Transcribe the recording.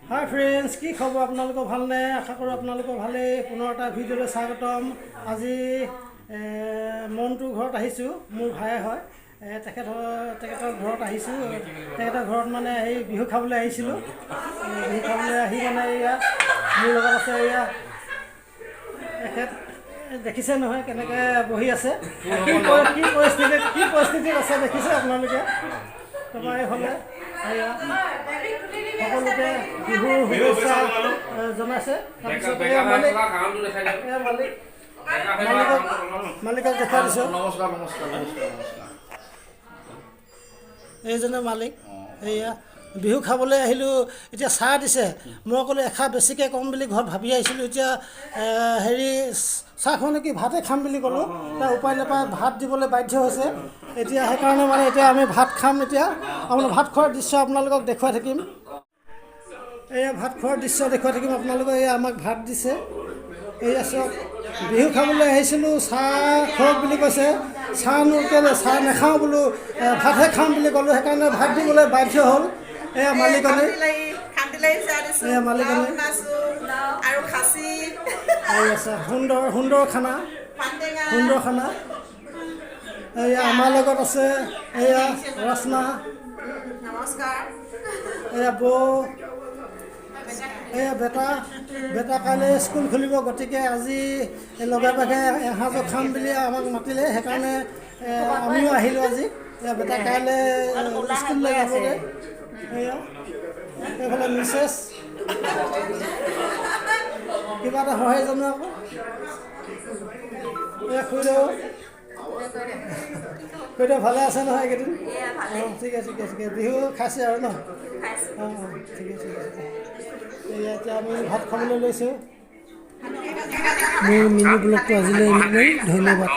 Hi friends की खबर आपनालोक भालने आशा करूँ आपनालोक भाले पुनः एटा भिडिओ स्वागतम। আজি মন্টুৰ ঘৰত আহিছোঁ। মোৰ ভাই হয় তেখেতৰ ঘৰত আহিছোঁ। তেখেতৰ ঘৰত মানে এই বিহু খাবলৈ আহিছিলোঁ। বিহু খাবলৈ আহি মানে এয়া মোৰ লগত আছে এয়া তেখেত দেখিছে নহয় কেনেকৈ বহি আছে, কি পৰিস্থিতিত আছে দেখিছে আপোনালোকে। তাৰপৰা এইফালে এয়া সকলোকে বিহুৰ শুভেচ্ছা জনাইছে। তাৰপিছত মালিকক দেখা দিছোঁ। এইজনে মালিক। এয়া বিহু খাবলৈ আহিলোঁ, এতিয়া চাহ দিছে। মই ক'লোঁ এখাৰ বেছিকৈ কম বুলি ঘৰত ভাবি আহিছিলোঁ। এতিয়া হেৰি চাহখন কি ভাতে খাম বুলি ক'লোঁ, তাৰ উপায় নাপায় ভাত দিবলৈ বাধ্য হৈছে। এতিয়া সেইকাৰণে মানে এতিয়া আমি ভাত খাম। এতিয়া আপোনাৰ ভাত খোৱাৰ দৃশ্য আপোনালোকক দেখুৱাই থাকিম। এয়া ভাত খোৱাৰ দৃশ্য দেখুৱাই থাকিম আপোনালোকে। এয়া আমাক ভাত দিছে। এয়া চাওক, বিহু খাবলৈ আহিছিলোঁ, চাহ খোৱাওক বুলি কৈছে। চাহনো কেলৈ চাহ নাখাওঁ বোলো, ভাতহে খাম বুলি ক'লোঁ। সেইকাৰণে ভাত দিবলৈ বাধ্য হ'ল। এয়া মালিকনী, এয়া মালিকনী আৰু খাচী আছে। সুন্দৰ খানা, সুন্দৰ খানা। এয়া আমাৰ লগত আছে এয়া ৰচনা, নমস্কাৰ। এয়া বৌ, এয়া বেটা কাইলৈ স্কুল খুলিব, গতিকে আজি লগে ভাগে এসাঁজো খাম বুলি আমাক মাতিলে। সেইকাৰণে আমিও আহিলোঁ আজি। এয়া বেটা কাইলৈ স্কুললৈ যাবগৈ। এয়া এইফালে মিছেছ কিবা এটা সহায় জনোৱা আকৌ। এয়া খুৰীদেউ ভালে আছে নহয় এইকেইদিন? অঁ ঠিক আছে। বিহু খাইছে আৰু ন? অঁ ঠিক আছে। এয়া এতিয়া আমি ভাত খাবলৈ লৈছোঁ। মোৰ মিনি ব্লগটো আজিলৈ ইমানেই। ধন্যবাদ।